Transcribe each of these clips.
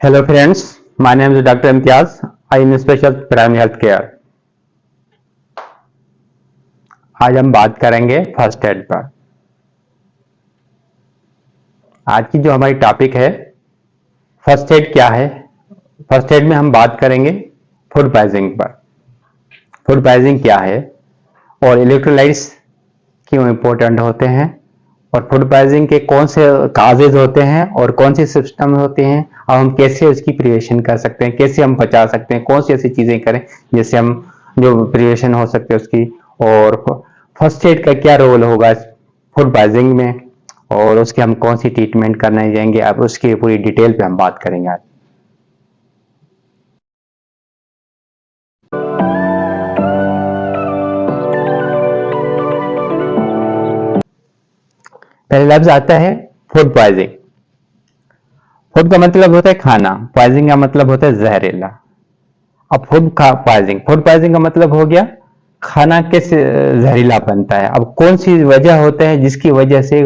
Hello friends, my name is Dr. Imtiaz. I am specialist primary health care. आज हम बात करेंगे first aid पर। आज की जो हमारी टॉपिक है फर्स्ट एड क्या है। फर्स्ट एड में हम बात करेंगे फूड पॉइजनिंग पर। फूड पॉइजनिंग क्या है और इलेक्ट्रोलाइट्स क्यों इंपॉर्टेंट होते हैं और फूड पॉइजनिंग के कौन से काजेज होते हैं और कौन से सिस्टम होते हैं और हम कैसे उसकी प्रिवेंशन कर सकते हैं, कैसे हम बचा सकते हैं, कौन सी ऐसी चीजें करें जिससे हम जो प्रिवेंशन हो सकते हैं उसकी, और फर्स्ट एड का क्या रोल होगा फूड पॉइजनिंग में और उसके हम कौन सी ट्रीटमेंट करने जाएंगे। अब उसकी पूरी डिटेल पे हम बात करेंगे आज। पहले लफ्ज आता है फूड पॉइजनिंग। फूड का मतलब होता है खाना, पॉइजनिंग का मतलब होता है जहरीला। अब फूड पॉइजनिंग का मतलब हो गया खाना कैसे जहरीला बनता है। अब कौन सी वजह होता है जिसकी वजह से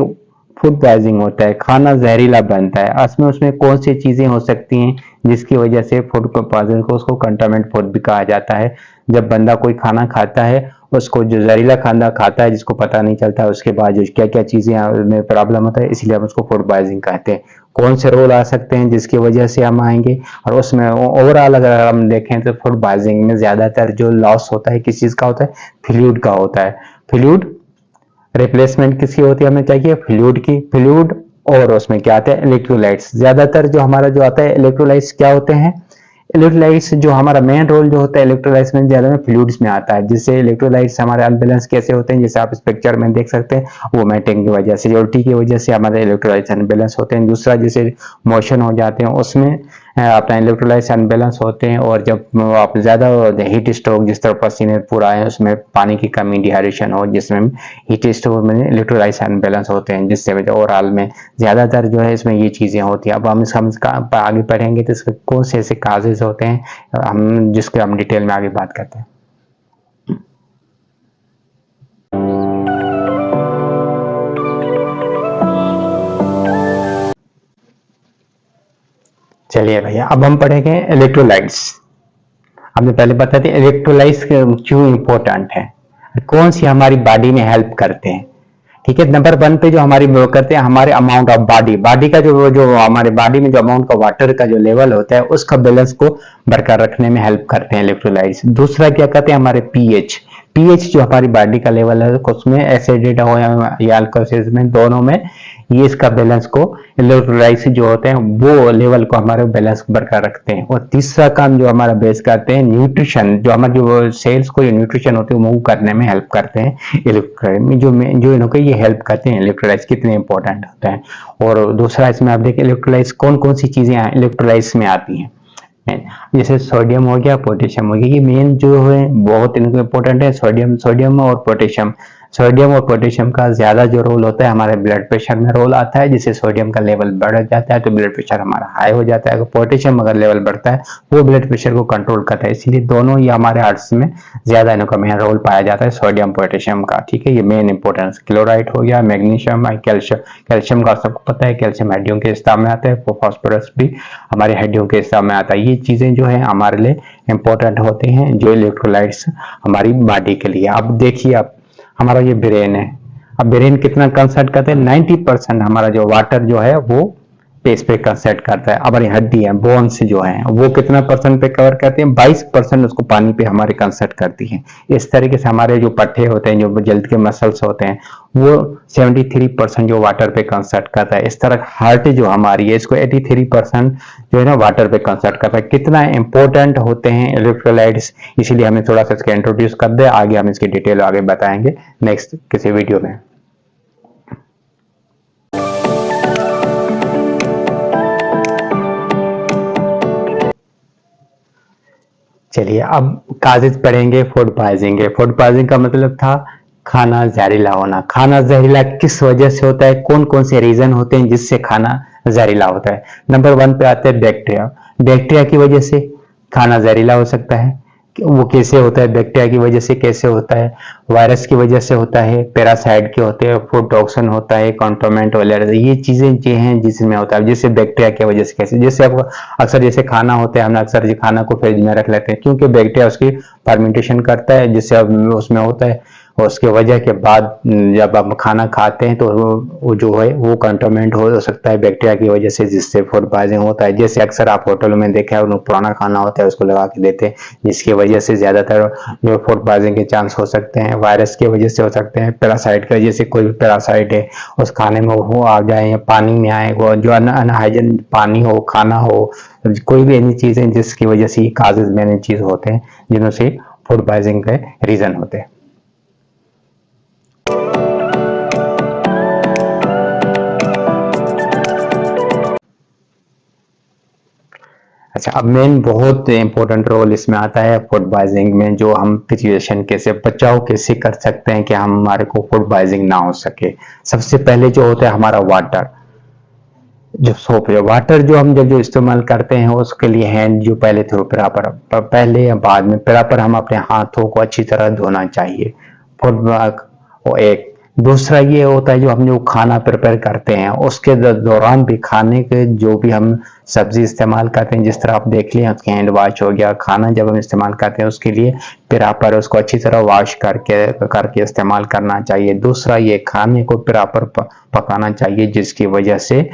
फूड पॉइजनिंग होता है, खाना जहरीला बनता है, उसमें कौन सी चीजें हो सकती हैं जिसकी वजह से फूड पॉइजनिंग को, उसको कंटामिनेट फूड भी कहा जाता है। जब बंदा कोई खाना खाता है, उसको जो जहरीला खाना खाता है जिसको पता नहीं चलता, उसके बाद जो क्या क्या चीजें में प्रॉब्लम होता है, इसलिए हम उसको फूड पॉइजनिंग कहते हैं। कौन से रोल आ सकते हैं जिसकी वजह से हम आएंगे, और उसमें ओवरऑल अगर हम देखें तो फूड पॉइजनिंग में ज्यादातर जो लॉस होता है किस चीज का होता है, फ्लूइड का होता है। फ्लूइड रिप्लेसमेंट किसकी होती है, हमें चाहिए फ्लूइड की। फ्लूइड और उसमें क्या आता है, इलेक्ट्रोलाइट्स। ज्यादातर जो हमारा जो आता है इलेक्ट्रोलाइट्स क्या होते हैं, इलेक्ट्रोलाइट्स जो हमारा मेन रोल जो होता है इलेक्ट्रोलाइट्स में ज्यादा में फ्लूइड्स में आता है, जिससे इलेक्ट्रोलाइट्स हमारे अनबैलेंस कैसे होते हैं, जैसे आप इस पिक्चर में देख सकते हैं, वो मेटिंग की वजह से, उल्टी की वजह से हमारे इलेक्ट्रोलाइट्स अनबैलेंस होते हैं। दूसरा जैसे मोशन हो जाते हैं उसमें अपना इलेक्ट्रोलाइट्स अनबैलेंस होते हैं, और जब आप ज्यादा हीट स्ट्रोक, जिस तरह पसीने पूरा है उसमें पानी की कमी, डिहाइड्रेशन हो, जिसमें हीट स्ट्रोक में इलेक्ट्रोलाइट्स अनबैलेंस होते हैं, जिससे वजह ओवरऑल में ज्यादातर जो है इसमें ये चीजें होती हैं। अब हम इसका आगे पढ़ेंगे तो इसके कौन से ऐसे काजेज होते हैं हम जिसके हम डिटेल में आगे बात करते हैं। चलिए भैया, अब हम पढ़ेंगे इलेक्ट्रोलाइट्स। हमने पहले बता दिया इलेक्ट्रोलाइट्स क्यों इंपॉर्टेंट है, कौन सी हमारी बॉडी में हेल्प करते हैं। ठीक है, नंबर वन पे जो हमारी वो करते हैं, हमारे अमाउंट ऑफ बॉडी का जो हमारे बॉडी में जो अमाउंट का वाटर का जो लेवल होता है उसका बैलेंस को बरकरार रखने में हेल्प करते हैं इलेक्ट्रोलाइट्स। दूसरा क्या कहते हैं, हमारे पीएच जो हमारी बॉडी का लेवल है उसमें एसिड हो या अल्कोसिस में, दोनों में ये इसका बैलेंस को इलेक्ट्रोलाइट्स जो होते हैं वो लेवल को हमारे बैलेंस बरकरार रखते हैं। और तीसरा काम जो हमारा बेस करते हैं न्यूट्रिशन, जो हमारे जो सेल्स को न्यूट्रिशन होते हैं मूव करने में हेल्प करते हैं इलेक्ट्रोलाइट जो इनको ये हेल्प करते हैं। इलेक्ट्रोलाइट्स कितने इंपॉर्टेंट होते हैं। और दूसरा इसमें आप देखिए इलेक्ट्रोलाइट्स कौन कौन सी चीजें इलेक्ट्रोलाइट्स में आती हैं, जैसे सोडियम हो गया, पोटेशियम हो गया, ये मेन जो है बहुत इनको इंपॉर्टेंट है। सोडियम और पोटेशियम, सोडियम और पोटेशियम का ज्यादा जो रोल होता है हमारे ब्लड प्रेशर में रोल आता है। जिससे सोडियम का लेवल बढ़ जाता है तो ब्लड प्रेशर हमारा हाई हो जाता है, अगर पोटेशियम अगर लेवल बढ़ता है वो ब्लड प्रेशर को कंट्रोल करता है। इसलिए दोनों ही हमारे हार्ट्स में ज्यादा इनका मेन रोल पाया जाता है सोडियम पोटेशियम का। ठीक है, ये मेन इंपॉर्टेंस। क्लोराइड हो गया, मैग्नीशियम, कैल्शियम का सबको पता है, कैल्शियम हड्डियों के हिस्सा में आता है, फॉस्फोरस भी हमारी हड्डियों के हिस्सा में आता है। ये चीजें जो है हमारे लिए इंपॉर्टेंट होते हैं जो इलेक्ट्रोलाइट्स हमारी बॉडी के लिए। अब देखिए, अब हमारा ये ब्रेन है, अब ब्रेन कितना कंसर्ट करते हैं, 90% हमारा जो वाटर जो है वो पेस पे कंसर्ट करता है। हमारी हड्डी है, बोन्स जो है वो कितना परसेंट पे कवर करते हैं, 22% उसको पानी पे हमारे कंसर्ट करती है। इस तरीके से हमारे जो पट्टे होते हैं, जो जल्द के मसल्स होते हैं, वो 73% जो वाटर पे कंसर्ट करता है। इस तरह हार्ट जो हमारी है इसको 83% जो है ना वाटर पे कंसर्ट करता है। कितना इंपॉर्टेंट होते हैं इलेक्ट्रोलाइट्स, इसीलिए हमें थोड़ा सा इसके इंट्रोड्यूस कर दे, आगे हम इसकी डिटेल आगे बताएंगे नेक्स्ट किसी वीडियो में। चलिए अब काजेज पढ़ेंगे फूड पॉइजनिंग के। फूड पॉइजनिंग का मतलब था खाना जहरीला होना। खाना जहरीला किस वजह से होता है, कौन कौन से रीजन होते हैं जिससे खाना जहरीला होता है। नंबर वन पे आते हैं बैक्टीरिया। बैक्टीरिया की वजह से खाना जहरीला हो सकता है। वो कैसे होता है, बैक्टीरिया की वजह से कैसे होता है, वायरस की वजह से होता है, पैरासाइट के होते हैं, फूड टॉक्सिन होता है, कंटोमेंट वगैरह, ये चीजें जो हैं जिसमें होता है, जैसे बैक्टीरिया की वजह से कैसे, जैसे आपको अक्सर जैसे खाना होता है, हम अक्सर जो खाना को फ्रिज में रख लेते हैं क्योंकि बैक्टीरिया उसकी फर्मेंटेशन करता है, जिससे अब उसमें होता है, और उसके वजह के बाद जब आप खाना खाते हैं तो वो जो है वो कंटामिनेट हो सकता है बैक्टीरिया की वजह से, जिससे फूड पॉइजनिंग होता है। जैसे अक्सर आप होटलों में देखा है, उन्हें पुराना खाना होता है उसको लगा के देते हैं, जिसकी वजह से ज्यादातर जो फूड पॉइजनिंग के चांस हो सकते हैं। वायरस की वजह से हो सकते हैं, पैरासाइट की वजह से, कोई भी पैरासाइट है उस खाने में वो आ जाए या पानी में आए, वो जो अनहाइजीन पानी हो, खाना हो, कोई भी ऐसी चीजें जिसकी वजह से काजेज मैंने चीज होते हैं जिनों से फूड पॉइजनिंग के रीजन होते हैं। अच्छा, अब मेन बहुत इंपॉर्टेंट रोल इसमें आता है फूड पॉइजनिंग में, जो हम प्रिवेंशन कैसे, बचाव कैसे कर सकते हैं कि हमारे को फूड पॉइजनिंग ना हो सके। सबसे पहले जो होता है हमारा वाटर, जो सोप है, वाटर जो हम जब जो इस्तेमाल करते हैं उसके लिए हैंड जो पहले थ्रू प्रॉपर, पहले या बाद में प्रॉपर हम अपने हाथों को अच्छी तरह धोना चाहिए। फूड वो एक, दूसरा ये होता है जो हम जो खाना प्रिपेयर करते हैं उसके दौरान भी, खाने के जो भी हम सब्जी इस्तेमाल करते हैं, जिस तरह आप देख लिया हैंड वॉश हो गया, खाना जब हम इस्तेमाल करते हैं उसके लिए प्रॉपर उसको अच्छी तरह वॉश करके इस्तेमाल करना चाहिए। दूसरा ये खाने को प्रॉपर पकाना चाहिए, जिसकी वजह से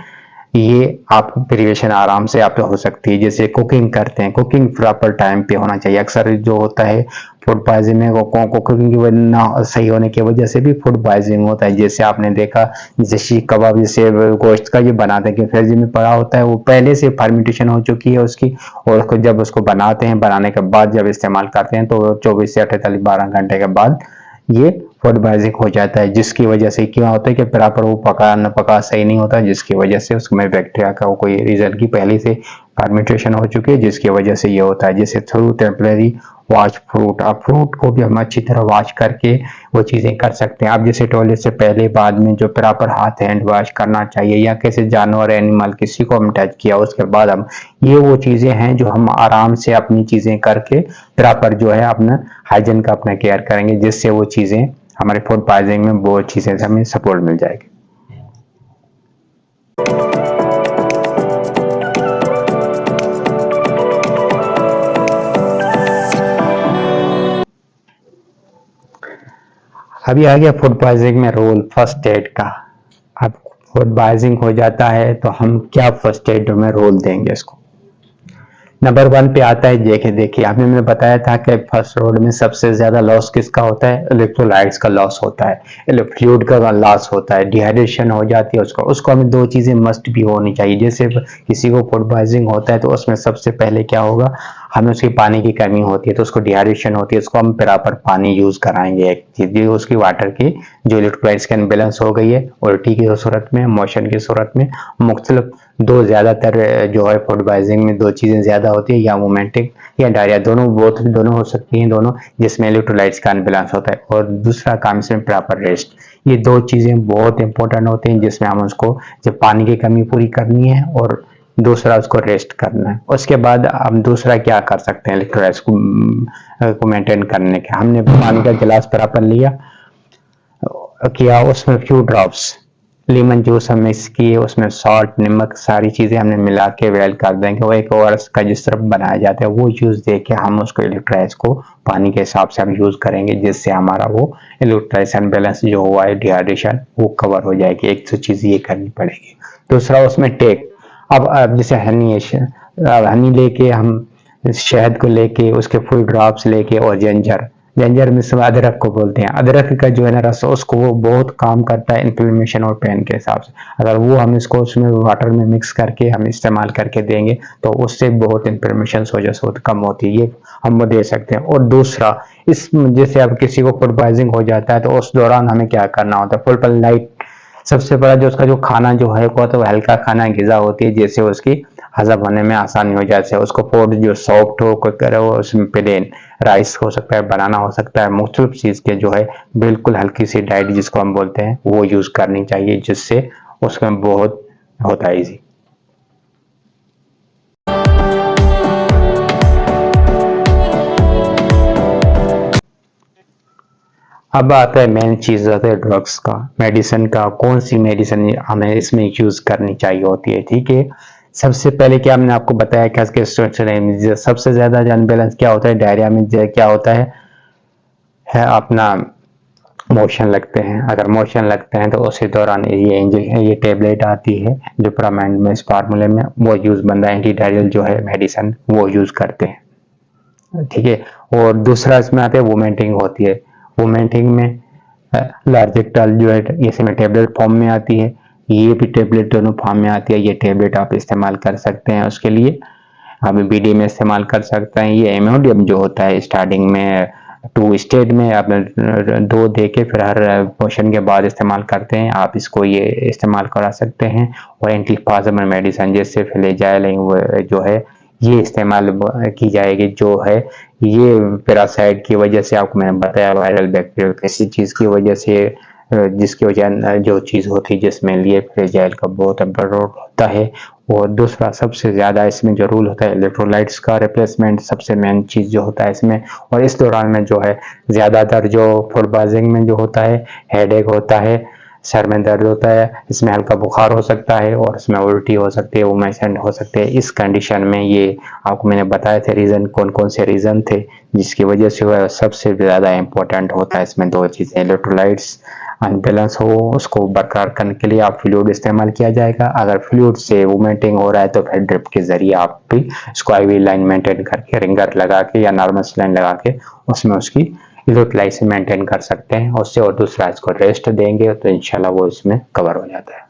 ये आपको प्रिवेशन आराम से आप हो सकती है। जैसे कुकिंग करते हैं, कुकिंग प्रॉपर टाइम पे होना चाहिए। अक्सर जो होता है फूड पॉइजनिंग को कुकिंग की ना सही होने की वजह से भी फूड पॉइजनिंग होता है। जैसे आपने देखा, जैसे शीख कबाब, जैसे गोश्त का जो बनाते हैं कि फ्रिज में पड़ा होता है, वो पहले से फर्मेंटेशन हो चुकी है उसकी, और उसको जब उसको बनाते हैं, बनाने के बाद जब इस्तेमाल करते हैं तो 24 से 48 12 घंटे के बाद ये फूड पॉइजनिंग हो जाता है। जिसकी वजह से क्या होता है कि प्रॉपर वो पका न पका सही नहीं होता, जिसकी वजह से उसमें बैक्टीरिया का कोई रीजन की पहले से फर्मेंटेशन हो चुकी है, जिसकी वजह से ये होता है। जैसे थ्रू टेम्परेरी वॉश फ्रूट, आप फ्रूट को भी हम अच्छी तरह वॉश करके वो चीजें कर सकते हैं। आप जैसे टॉयलेट से पहले बाद में जो प्रॉपर हाथ हैंड वॉश करना चाहिए, या किसी जानवर एनिमल किसी को हम टच किया उसके बाद हम, ये वो चीजें हैं जो हम आराम से अपनी चीजें करके प्रॉपर जो है अपना हाइजीन का अपना केयर करेंगे, जिससे वो चीजें हमारे फूड पॉइजनिंग में बहुत चीजें हमें सपोर्ट मिल जाएगी। अभी आ गया फूड पॉइजनिंग में रोल फर्स्ट एड का। अब फूड पॉइजनिंग हो जाता है तो हम क्या फर्स्ट एड में रोल देंगे इसको। नंबर 1 पे आता है, देखिए आपने मैंने बताया था कि फर्स्ट रोड में सबसे ज्यादा लॉस किसका होता है, इलेक्ट्रोलाइट्स का लॉस होता है, फ्लूइड का लॉस होता है, डिहाइड्रेशन हो जाती है उसको हमें दो चीजें मस्ट भी होनी चाहिए। जैसे किसी को फूड पॉइजनिंग होता है तो उसमें सबसे पहले क्या होगा, हमें उसकी पानी की कमी होती है, तो उसको डिहाइड्रेशन होती है, उसको हम प्रॉपर पानी यूज कराएंगे। एक चीज उसकी वाटर की जो इलेक्ट्रोलाइट्स की अनबैलेंस हो गई है, उल्टी की सूरत में, मोशन की सूरत में, मुख्तलिफ दो ज्यादातर जो है फूड पॉइजनिंग में दो चीजें ज्यादा होती है, या वोमेटिंग या डायरिया, दोनों हो सकती हैं, दोनों जिसमें इलेक्ट्रोलाइट्स का अनबैलेंस होता है। और दूसरा काम इसमें प्रॉपर रेस्ट, ये दो चीजें बहुत इंपॉर्टेंट होती हैं, जिसमें हम उसको जब पानी की कमी पूरी करनी है और दूसरा उसको रेस्ट करना है। उसके बाद हम दूसरा क्या कर सकते हैं इलेक्ट्रोलाइट्स को मेंटेन करने के, हमने पानी का गिलास प्रॉपर लिया किया, उसमें फ्यू ड्रॉप्स लेमन जूस हम मिक्स किए, उसमें सॉल्ट नमक सारी चीजें हमने मिला के वेल कर देंगे। वो एक ओआरएस का जिस तरह बनाया जाता है वो यूज दे के हम उसको इलेक्ट्रोलाइट्स को पानी के हिसाब से हम यूज करेंगे, जिससे हमारा वो इलेक्ट्रोलाइट्स अनबैलेंस जो हुआ है डिहाइड्रेशन वो कवर हो जाएगी। एक तो चीज ये करनी पड़ेगी। दूसरा उसमें टेक, अब जैसे हनी लेके हम शहद को लेके उसके फुल ड्रॉप्स लेके, और जिंजर में सब अदरक को बोलते हैं, अदरक का जो है ना रस, उसको वो बहुत काम करता है इन्फ्लेमेशन और पेन के हिसाब से। अगर वो हम इसको उसमें वाटर में मिक्स करके हम इस्तेमाल करके देंगे तो उससे बहुत इन्फ्लेमेशन हो जाए कम होती है, ये हम दे सकते हैं। और दूसरा, इस जैसे अब किसी को फूड पॉइजनिंग हो जाता है तो उस दौरान हमें क्या करना होता है, फुल पर लाइट, सबसे बड़ा जो उसका जो खाना जो है वो तो हल्का खाना ग़िज़ा होती है, जैसे उसकी हजम होने में आसानी हो जाए। उसको फूड जो सॉफ्ट हो, कोई करे वो उसमें प्लेन राइस हो सकता है, बनाना हो सकता है, मुख्तलिफ चीज के जो है बिल्कुल हल्की सी डाइट जिसको हम बोलते हैं वो यूज करनी चाहिए, जिससे उसमें बहुत होता है इजी। अब आता है मेन चीज, आता है ड्रग्स का, मेडिसिन का। कौन सी मेडिसिन हमें इसमें यूज करनी चाहिए होती है, ठीक है। सबसे पहले क्या हमने आपको बताया क्या इसके स्ट्रक्चर है। सबसे ज्यादा जो अनबैलेंस क्या होता है डायरिया में, क्या होता है अपना मोशन लगते हैं। अगर मोशन लगते हैं तो उसी दौरान ये टेबलेट आती है जो प्रामाइंड में, इस फार्मूले में वो यूज बनता है, एंटी डायरियल जो है मेडिसिन वो यूज करते हैं, ठीक है। और दूसरा इसमें आता है वोमिटिंग होती है। वोमिटिंग में लार्जेक्टाल जो है इसमें टेबलेट फॉर्म में आती है, ये भी टेबलेट दोनों फॉर्म में आती है। ये टेबलेट आप इस्तेमाल कर सकते हैं उसके लिए, आप बीडी में इस्तेमाल कर सकते हैं। ये एमोडियम जो होता है स्टार्टिंग में 2 स्टेज में आप 2 दे के फिर हर पोर्शन के बाद इस्तेमाल करते हैं, आप इसको ये इस्तेमाल करा सकते हैं। और एंटीस्पाज्म मेडिसिन जैसे फ्लैजाइल जो है ये इस्तेमाल की जाएगी, जो है ये पैरासाइट की वजह से, आपको मैंने बताया वायरल बैक्टीरियल किसी चीज की वजह से, जिसकी वजह जो चीज होती है जिसमें लिए फ्लैजाइल का बहुत बड़ा रोल होता है। और दूसरा सबसे ज्यादा इसमें जो रूल होता है इलेक्ट्रोलाइट्स का रिप्लेसमेंट, सबसे मेन चीज जो होता है इसमें। और इस दौरान में जो है ज्यादातर जो फुटबाजिंग में जो होता है, हेडेक होता है, सर में दर्द होता है, इसमें हल्का बुखार हो सकता है और इसमें उल्टी हो सकती है, वोमिशन हो सकते हैं। इस कंडीशन में ये आपको मैंने बताया थे रीजन, कौन कौन से रीजन थे जिसकी वजह से वह सबसे ज्यादा इंपॉर्टेंट होता है इसमें 2 चीजें, इलेक्ट्रोलाइट्स अनबैलेंस हो उसको बरकरार करने के लिए आप फ्लूइड इस्तेमाल किया जाएगा। अगर फ्लूइड से वोमिटिंग हो रहा है तो फिर ड्रिप के जरिए आप भी इसको आईवी लाइन मेंटेन करके, रिंगर लगा के या नॉर्मल लाइन लगा के उसमें उसकी इलेक्ट्रोलाइट्स मेंटेन कर सकते हैं उससे। और दूसरा इसको रेस्ट देंगे तो इंशाल्लाह वो इसमें कवर हो जाता है।